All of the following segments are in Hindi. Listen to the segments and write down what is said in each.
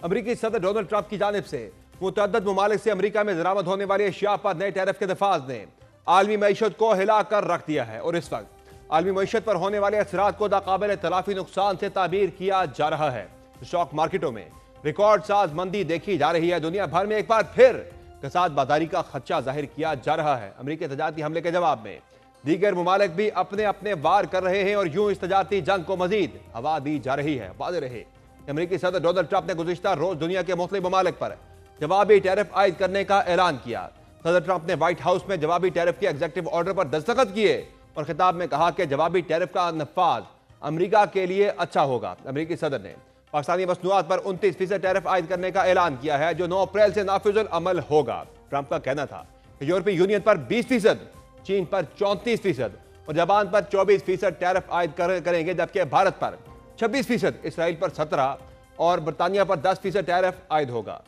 अमेरिकी सदर डोनाल्ड ट्रंप की जानिब से मुतअद्दिद ममालिक से अमेरिका में दरामद होने वाली अशिया पर नए टैरिफ के नफाज ने आलमी मईशत को हिलाकर रख दिया है और इस वक्त आलमी मईशत पर होने वाले असरात को नाकाबिल तलाफी नुकसान से ताबीर किया जा रहा है। स्टॉक मार्केटों में रिकॉर्ड साज मंदी देखी जा रही है। दुनिया भर में एक बार फिर कसाद बाजारी का खदशा जाहिर किया जा रहा है। अमेरिकी तजारती हमले के जवाब में दीगर ममालिक भी अपने अपने वार कर रहे हैं और यूं इस तजारती जंग को मजीद हवा दी जा रही है। वाज़ेह रहे अमेरिकी सदर डोनाल्ड ट्रंप ने गुज़िश्ता रोज दुनिया के मुख्तलिफ ममालिक पर जवाबी टैरिफ आयद करने का ऐलान किया। सदर ट्रंप ने व्हाइट हाउस में जवाबी टैरिफ के एग्जीक्यूटिव ऑर्डर पर दस्तखत किए और खिताब में कहा कि जवाबी टैरिफ का नफाज अमेरिका के लिए अच्छा होगा। अमेरिकी सदर ने पाकिस्तानी मसनूआत पर 29% टैरिफ आयद करने का ऐलान किया है जो 9 अप्रैल से नाफिजुल अमल होगा। ट्रंप का कहना था कि यूरोपीय यूनियन पर 20%, चीन पर 34% और जापान पर 24% टैरिफ आयद करेंगे, जबकि भारत पर 26%, इसराइल पर 17% और बरतानिया पर 10% टैरिफ आयद होगा।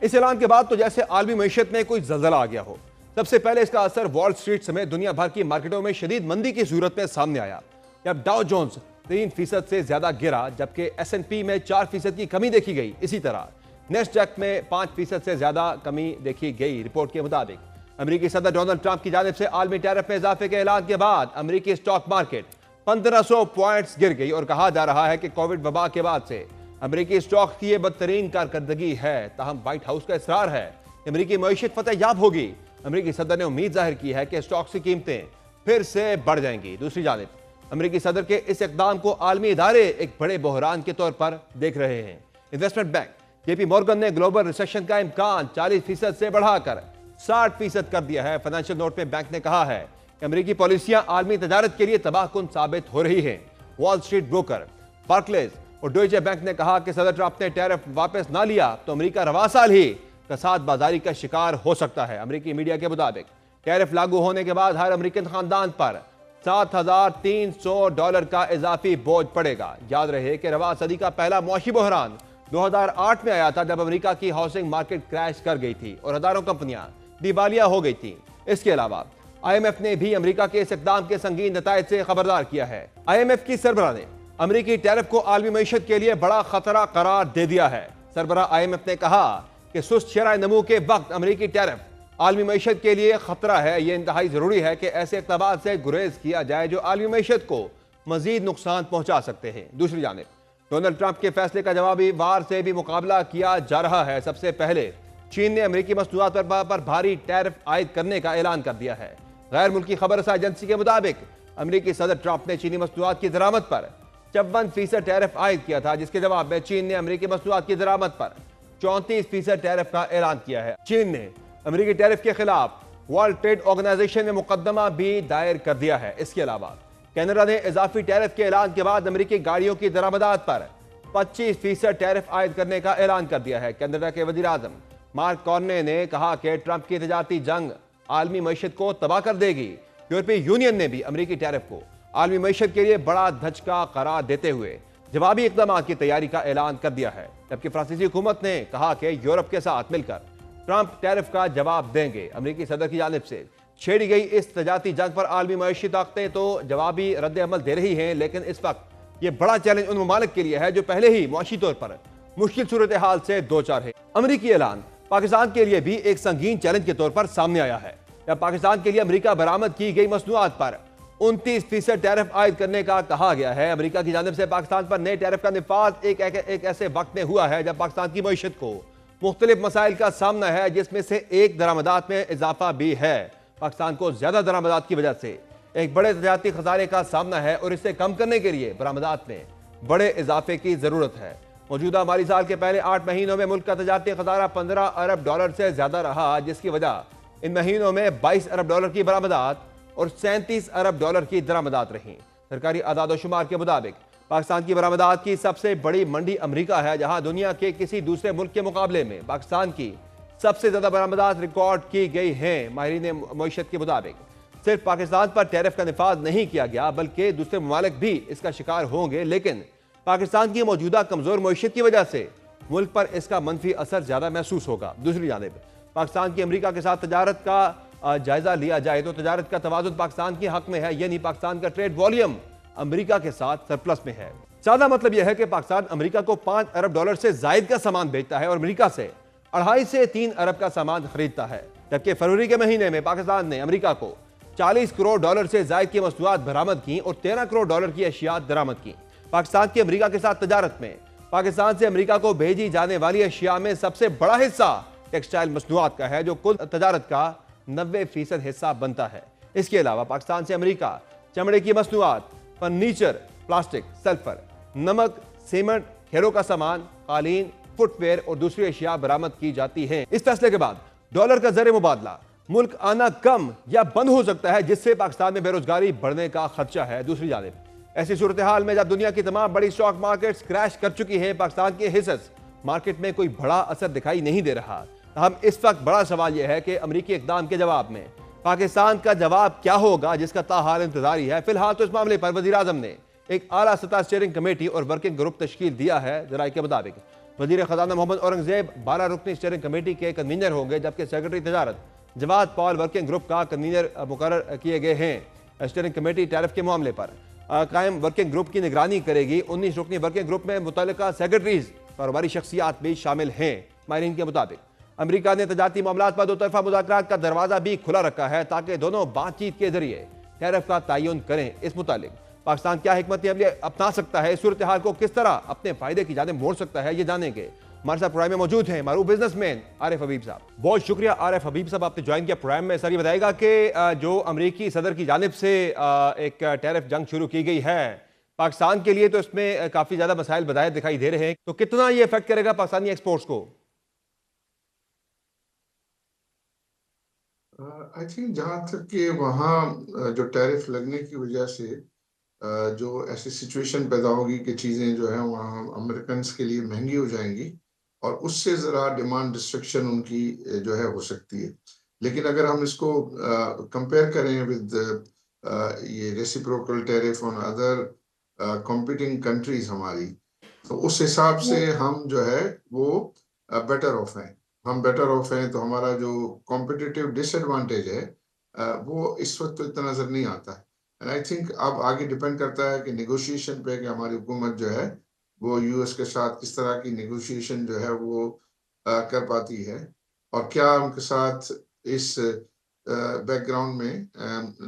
इस ऐलान के बाद तो जैसे आलमी मईशत में कोई जल्जला आ गया हो। सबसे पहले इसका असर वॉल स्ट्रीट समेत दुनिया भर की मार्केटों में शदीद मंदी की सूरत में सामने आया, जब डाउ जोन्स 3% से ज्यादा गिरा, जबकि S&P में 4% की कमी देखी गई। इसी तरह नेस्डैक में 5% से ज्यादा कमी देखी गई। रिपोर्ट के मुताबिक अमेरिकी सदर डोनाल्ड ट्रंप की जानिब से आलमी टैरिफ में इजाफे के ऐलान के बाद अमेरिकी स्टॉक मार्केट 1500 पॉइंट्स गिर गई और कहा जा रहा है कि कोविड वबा के बाद से अमेरिकी स्टॉक की यह बदतरीन कारकर्दगी है। ताहम व्हाइट हाउस का इसरार है कि अमेरिकी मईशत फतेह याब होगी। अमेरिकी सदर ने उम्मीद जाहिर की है कि स्टॉक की कीमतें फिर से बढ़ जाएंगी। दूसरी जानिब अमेरिकी सदर के इस इकदाम को आलमी इदारे एक बड़े बहरान के तौर पर देख रहे हैं। इन्वेस्टमेंट बैंक JP मॉर्गन ने ग्लोबल रिसेशन का इम्कान 40% से बढ़ाकर 60% कर दिया है। फाइनेंशियल नोट में बैंक ने कहा है कि अमेरिकी पॉलिसियां आलमी तजारत के लिए तबाहकुन साबित हो रही हैं। वॉल स्ट्रीट ब्रोकर बार्कलेज और डॉयचे बैंक ने कहा कि सदर ट्रंप ने टैरिफ वापस ना लिया तो अमेरिका रवा साल ही कसाद बाजारी का शिकार हो सकता है। अमेरिकी मीडिया के मुताबिक टैरिफ लागू होने के बाद हर अमेरिकन खानदान पर $7,300 का इजाफी बोझ पड़ेगा। याद रहे कि रवा सदी का पहला मुआशी बहरान 2008 में आया था, जब अमेरिका की हाउसिंग मार्केट क्रैश कर गई थी और हजारों कंपनियां दिवालिया हो गई थी। इसके अलावा IMF ने भी अमेरिका के इस इक़दाम के संगीन नतायज से खबरदार किया है। IMF की सरबराह ने अमेरिकी टैरिफ को आलमी मईशत के लिए बड़ा खतरा करार दे दिया है। सरबराह IMF ने कहा कि सुस्त शरह नमू के वक्त अमेरिकी टैरिफ आलमी मईशत के लिए खतरा है। यह इंतहाई जरूरी है कि ऐसे इक़दाम से गुरेज किया जाए जो आलमी मईशत को मजीद नुकसान पहुंचा सकते हैं। दूसरी जानिब डोनाल्ड ट्रंप के फैसले का जवाबी वार से भी मुकाबला किया जा रहा है। सबसे पहले चीन ने अमेरिकी मसनूआत पर भारी टैरिफ आयद करने का ऐलान कर दिया है। गैर मुल्की खबर एजेंसी के मुताबिक अमेरिकी सदर ट्रंप ने चीनी मसनूआत की दरामद पर 54% टैरिफ आयद किया था, जिसके जवाब में चीन ने अमेरिकी मसनूआत की दरामद पर 34% टैरिफ का ऐलान किया है। चीन ने अमेरिकी टैरिफ के खिलाफ वर्ल्ड ट्रेड ऑर्गेनाइजेशन में मुकदमा भी दायर कर दिया है। इसके अलावा कनाडा ने इजाफी टैरिफ के ऐलान के बाद अमेरिकी गाड़ियों की दरामदात पर 25% टैरिफ आयद करने का ऐलान कर दिया है। कनाडा के वजीर आजम मार्क कार्ने ने कहा कि ट्रंप की तजारती जंग आलमी मईशत को तबाह कर देगी। यूरोपीय यूनियन ने भी अमेरिकी टैरिफ को आलमी मईशत के लिए बड़ा धचका करार देते हुए जवाबी इक़दाम की तैयारी का ऐलान कर दिया है, जबकि फ्रांसीसी हुकूमत ने कहा कि यूरोप के साथ मिलकर ट्रंप टैरिफ का जवाब देंगे। अमेरिकी सदर की जानिब से छेड़ी गई इस तजारती जंग पर आलमी मईशी ताकतें तो जवाबी रद्द अमल दे रही हैं, लेकिन इस वक्त ये बड़ा चैलेंज उन ममालिक के लिए है जो पहले ही मुआशी तौर पर मुश्किल सूरत हाल से दो चार है। अमेरिकी ऐलान पाकिस्तान के लिए भी एक संगीन चैलेंज के तौर पर सामने आया है, जब पाकिस्तान के लिए अमेरिका बरामद की गई मसनूआत पर 29% टैरिफ आयद करने का कहा गया है। अमेरिका की जानिब से पाकिस्तान पर नए टैरिफ का निफाज एक ऐसे वक्त में हुआ है जब पाकिस्तान की मईशत को मुख्तलिफ मसाइल का सामना है, जिसमें से एक दरामदात में इजाफा भी है। पाकिस्तान को ज्यादा दरामदात की वजह से एक बड़े तजारती खसारे का सामना है और इसे कम करने के लिए बरामदात में बड़े इजाफे की जरूरत है। मौजूदा माली साल के पहले 8 महीनों में मुल्क का तजारती खसारा $15 अरब से ज्यादा रहा, जिसकी वजह इन महीनों में $22 अरब की बरामदात और $37 अरब की दरामदात रही। सरकारी आदादोशुमार के मुताबिक पाकिस्तान की बरामदात की सबसे बड़ी मंडी अमेरिका है, जहां दुनिया के किसी दूसरे मुल्क के मुकाबले में पाकिस्तान की सबसे ज्यादा बरामदात रिकॉर्ड की गई हैं। माहिरीन मईशत के मुताबिक सिर्फ पाकिस्तान पर टैरिफ का निफाज नहीं किया गया, बल्कि दूसरे ममालिक भी इसका शिकार होंगे, लेकिन पाकिस्तान की मौजूदा कमजोर मईशत की वजह से मुल्क पर इसका मनफी असर ज्यादा महसूस होगा। दूसरी जानिब पाकिस्तान की अमेरिका के साथ तजारत का जायजा लिया जाए तो तजारत का तवाज़ुन पाकिस्तान के हक में है, यानी पाकिस्तान का ट्रेड वॉल्यूम अमेरिका के साथ सरप्लस में है। सादा मतलब यह है कि पाकिस्तान अमेरिका को $5 अरब से जायद का सामान बेचता है और अमेरिका से 2.5 से 3 अरब का सामान खरीदता है। जबकि फरवरी के महीने में पाकिस्तान ने अमेरिका को $40 करोड़ से जायद की मसनूआत बरामद की और $13 करोड़ की अशियात दरामद की। पाकिस्तान की अमेरिका के साथ तजारत में पाकिस्तान से अमेरिका को भेजी जाने वाली अशिया में सबसे बड़ा हिस्सा टेक्सटाइल मसनूआत का है, जो कुल तजारत का 90% हिस्सा बनता है। इसके अलावा पाकिस्तान से अमेरिका चमड़े की मसनूआत, फर्नीचर, प्लास्टिक, सल्फर, नमक, सीमेंट, खेलों का सामान, कालीन, फुटवेयर और दूसरी अशिया बरामद की जाती हैं। इस फैसले के बाद डॉलर का ज़र मुबादला मुल्क आना कम या बंद हो सकता है, जिससे पाकिस्तान में बेरोजगारी बढ़ने का खदशा है। दूसरी जानिब ऐसी सूरत हाल में जब दुनिया की तमाम बड़ी स्टॉक मार्केट्स क्रैश कर चुकी हैं, पाकिस्तान के हिस्सेस मार्केट में कोई बड़ा असर दिखाई नहीं दे रहा। हम इस वक्त बड़ा सवाल यह है कि अमेरिकी इक़दाम के जवाब में पाकिस्तान का जवाब क्या होगा, जिसका ताहाल इंतजारी है। फिलहाल तो इस मामले पर वज़ीर आज़म ने एक आला सतह स्टीयरिंग कमेटी और वर्किंग ग्रुप तश्कील दिया है। जराये के मुताबिक वज़ीर ख़जाना मोहम्मद औरंगज़ेब 12 रुकनी स्टीयरिंग कमेटी के कन्वीनर होंगे, जबकि सेक्रेटरी तजारत जवाद पॉल वर्किंग ग्रुप का कन्वीनर मुकर्रर किए गए हैं। स्टीयरिंग कमेटी टैरिफ के मामले पर कायम वर्किंग ग्रुप की निगरानी करेगी। 19 रुकनी वर्किंग ग्रुप में मुतल्लिका सेक्रेटरीज कारोबारी शख्सियात भी शामिल हैं। माहिरीन के मुताबिक अमेरिका ने तजारती मामलात पर दो तरफा मुज़ाकरात का दरवाजा भी खुला रखा है, ताकि दोनों बातचीत के जरिए टैरिफ का तयन करें। इस मुतालिक पाकिस्तान क्या हिकमत अमली अपना सकता है, सूरत हाल को किस तरह अपने फायदे की जानिब मोड़ सकता है, ये जानेंगे। हमारे साथ प्रोग्राम में मौजूद हैं मारूफ बिजनेसमैन आरिफ हबीब साहब। बहुत शुक्रिया आरिफ हबीब साहब, आपने ज्वाइन किया प्रोग्राम में। सर ये बताएगा कि जो अमेरिकी सदर की जानिब से एक टैरिफ जंग शुरू की गई है पाकिस्तान के लिए, तो इसमें काफ़ी ज़्यादा मसाइल बदाए दिखाई दे रहे हैं, तो कितना ये इफेक्ट करेगा पाकिस्तानी एक्सपोर्ट्स को? आई थिंक जहाँ तक कि वहाँ जो टैरिफ लगने की वजह से जो ऐसी सिचुएशन पैदा होगी कि चीज़ें जो है वहाँ अमेरिकन के लिए महंगी हो जाएंगी और उससे ज़रा डिमांड डिस्ट्रक्शन उनकी जो है हो सकती है। लेकिन अगर हम इसको कंपेयर करें विद ये reciprocal tariff on other competing countries हमारी, तो उस हिसाब से हम जो है वो बेटर ऑफ हैं। हम बेटर ऑफ हैं, तो हमारा जो कॉम्पिटिटिव डिसएडवांटेज है वो इस वक्त तो इतना नजर नहीं आता है। एंड आई थिंक अब आगे डिपेंड करता है कि नेगोशिएशन पे, कि हमारी हुकूमत जो है वो यूएस के साथ किस तरह की नेगोशिएशन जो है वो कर पाती है और क्या उनके साथ इस बैकग्राउंड में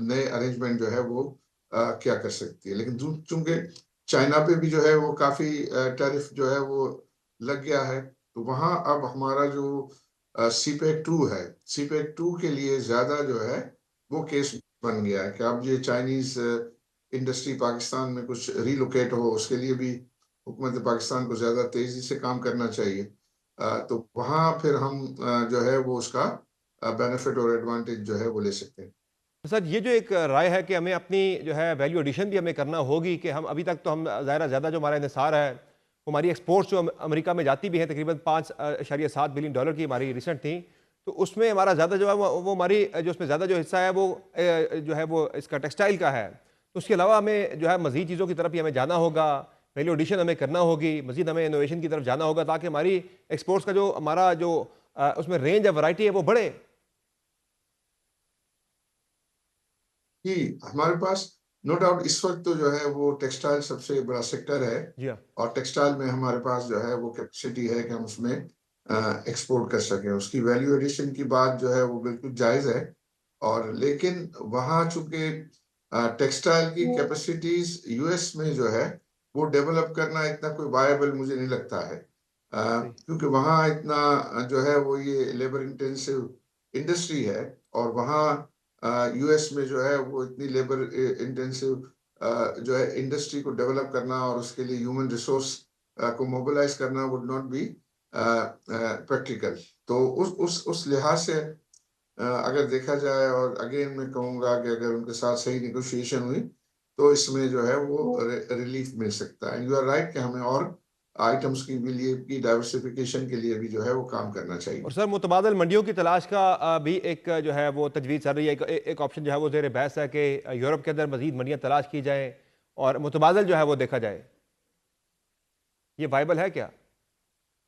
नए अरेंजमेंट जो है वो क्या कर सकती है। लेकिन चूंकि चाइना पे भी जो है वो काफी टैरिफ जो है वो लग गया है, तो वहाँ अब हमारा जो सीपेक 2 है, सीपेक 2 के लिए ज्यादा जो है वो केस बन गया है कि अब ये चाइनीज इंडस्ट्री पाकिस्तान में कुछ रिलोकेट हो, उसके लिए भी हुकूमत पाकिस्तान को ज्यादा तेजी से काम करना चाहिए। तो वहाँ फिर हम जो है वो उसका बेनिफिट और एडवांटेज जो है वो ले सकते हैं। सर ये जो एक राय है कि हमें अपनी जो है वैल्यू एडिशन भी हमें करना होगी, कि हम अभी तक तो हम ज़ाहिर ज़्यादा जो हमारा इंसार है वो हमारी एक्सपोर्ट्स जो अमेरिका में जाती भी हैं, तकरीबन $5.7 बिलियन की हमारी रिसेंट थी, तो उसमें हमारा ज़्यादा जो है वो हमारी जो उसमें ज़्यादा जो हिस्सा है वो जो है वो इसका टेक्सटाइल का है। तो उसके अलावा हमें जो है मज़ीद चीज़ों की तरफ भी हमें जाना होगा, वैल्यू एडिशन हमें करना होगी, मज़ीद हमें इनोवेशन की तरफ जाना होगा, ताकि हमारी एक्सपोर्ट्स का जो हमारा जो उसमें रेंज है, वैरायटी है, वो बढ़े। जी, हमारे पास नो डाउट इस वक्त तो जो है वो टेक्सटाइल सबसे बड़ा सेक्टर है जी हाँ। और टेक्सटाइल में हमारे पास जो है वो कैपेसिटी है कि हम उसमें एक्सपोर्ट कर सकें। उसकी वैल्यू एडिशन की बात जो है वो बिल्कुल जायज़ है, और लेकिन वहाँ चूंकि टेक्सटाइल की कैपेसिटीज यूएस में जो है वो डेवलप करना इतना कोई वायबल मुझे नहीं लगता है, सही। क्योंकि वहाँ इतना जो है वो ये लेबर इंटेंसिव इंडस्ट्री है और वहाँ यूएस में जो है वो इतनी लेबर इंटेंसिव जो है इंडस्ट्री को डेवलप करना और उसके लिए ह्यूमन रिसोर्स को मोबिलाइज करना वुड नॉट बी प्रैक्टिकल। तो उस लिहाज से अगर देखा जाए, और अगेन मैं कहूँगा कि अगर उनके साथ सही नेगोशिएशन हुई तो इसमें जो है वो रिलीफ मिल सकता है। यू आर राइट कि हमें और आइटम्स की भी लिए की डाइवर्सिफिकेशन के लिए भी जो है वो काम करना चाहिए। और सर मुतबादल मंडियों की तलाश का भी एक जो है वो तजवीज़ चल रही है। एक ऑप्शन जो है वो ज़ेर बहस है कि यूरोप के अंदर मजीद मंडियाँ तलाश की जाएँ और मुतबादल जो है वो देखा जाए। ये वाइबल है क्या?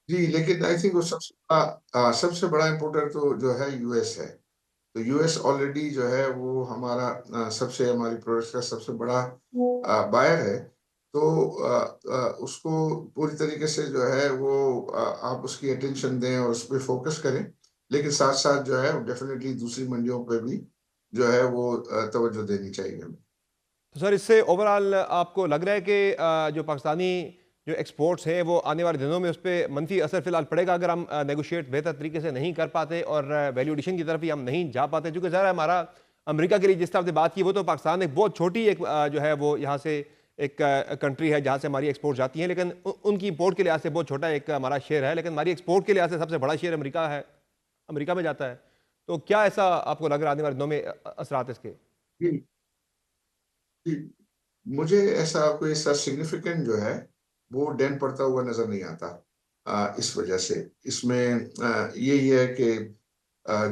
जी, लेकिन आई थिंक वो सबसे बड़ा इम्पोर्टर तो जो है यूएस है। तो यूएस ऑलरेडी जो है वो हमारा सबसे हमारी प्रोडक्ट्स का सबसे बड़ा बायर है। तो उसको पूरी तरीके से जो है वो आप उसकी अटेंशन दें और उस पे फ़ोकस करें। लेकिन साथ-साथ जो है डेफ़िनेटली दूसरी मंडियों पे भी जो है वो तवज्जो देनी चाहिए हमें। तो सर, इससे ओवरऑल आपको लग रहा है कि जो पाकिस्तानी जो एक्सपोर्ट्स हैं वो आने वाले दिनों में उस पर मनफी असर फिलहाल पड़ेगा, अगर हम नेगोशिएट बेहतर तरीके से नहीं कर पाते और वैल्यू एडिशन की तरफ ही हम नहीं जा पाते, क्योंकि ज़रा हमारा अमेरिका के लिए जिस तरह से बात की, वो तो पाकिस्तान एक बहुत छोटी एक जो है वो यहाँ से एक कंट्री है जहाँ से हमारी एक्सपोर्ट जाती हैं, लेकिन उनकी इम्पोर्ट के लिहाज से बहुत छोटा एक हमारा शेयर है, लेकिन हमारी एक्सपोर्ट के लिहाज से सबसे बड़ा शेयर अमेरिका है, अमेरिका में जाता है। तो क्या ऐसा आपको लग रहा है आने वाले दिनों में असरात इसके? जी, जी। मुझे ऐसा कोई ऐसा सिग्निफिकेंट जो है, वो डेंट पड़ता हुआ नज़र नहीं आता इस वजह से। इसमें यही है कि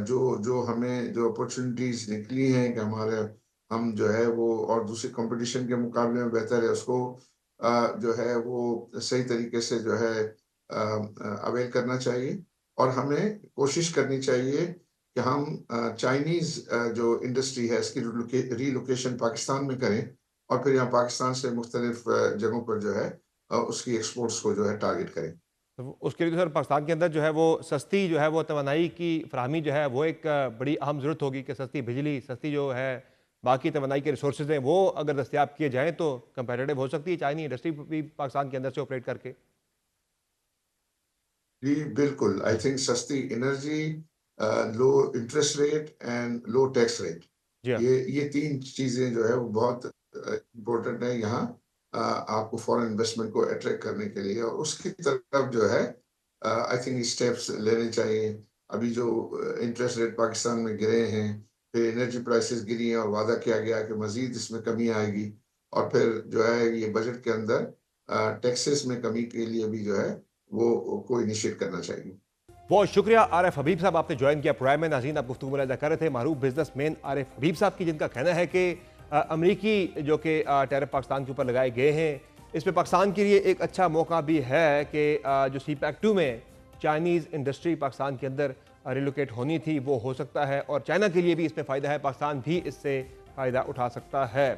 जो जो हमें जो अपॉर्च्युनिटीज़ निकली हैं कि हमारे हम जो है वो और दूसरे कॉम्पिटिशन के मुकाबले में बेहतर है, उसको जो है वो सही तरीके से जो है अवेल करना चाहिए और हमें कोशिश करनी चाहिए कि हम चाइनीज़ जो इंडस्ट्री है इसकी रिलोकेशन पाकिस्तान में करें और फिर यहाँ पाकिस्तान से मुख्तलिफ जगहों पर जो है उसकी एक्सपोर्ट्स को जो है टारगेट करें। तो उसके लिए तो सर पाकिस्तान के अंदर जो है वो सस्ती जो है वो तवानाई की फ़राहमी जो है वो एक बड़ी अहम ज़रूरत होगी कि सस्ती बिजली, सस्ती जो है बाकी तवानाई के रिसोर्सेज हैं वो अगर दस्तियाब किए जाएँ तो कंपेटिटिव हो सकती है चाइनी इंडस्ट्री भी पाकिस्तान के अंदर से ऑपरेट करके। जी, बिल्कुल। आई थिंक सस्ती energy, low interest rate and low tax rate, जी हाँ। ये 3 चीज़ें जो है वो बहुत इम्पोर्टेंट है यहाँ आपको फॉरेन इन्वेस्टमेंट को अट्रैक्ट करने के लिए और उसकी तरफ जो है आई थिंक स्टेप्स लेने चाहिए। अभी जो इंटरेस्ट रेट पाकिस्तान में गिरे हैं, फिर एनर्जी प्राइसेस गिरी हैं और वादा किया गया कि मज़ीद इसमें कमी आएगी और फिर जो है ये बजट के अंदर टैक्सेस में कमी के लिए भी जो है वो को इनिशिएट करना चाहिए। बहुत शुक्रिया आरिफ हबीब साहब, आपने ज्वाइन किया प्रोग्राम में। नाज़रीन, आप गुफ्तगू मुलाहिज़ा कर रहे थे मारूफ बिजनेसमैन आरिफ हबीब साहब की, जिनका कहना है कि अमरीकी जो कि टैरिफ पाकिस्तान के ऊपर लगाए गए हैं, इसमें पाकिस्तान के लिए एक अच्छा मौका भी है कि जो CPEC-2 में चाइनीज़ इंडस्ट्री पाकिस्तान के अंदर रिलोकेट होनी थी वो हो सकता है और चाइना के लिए भी इसमें फ़ायदा है, पाकिस्तान भी इससे फ़ायदा उठा सकता है।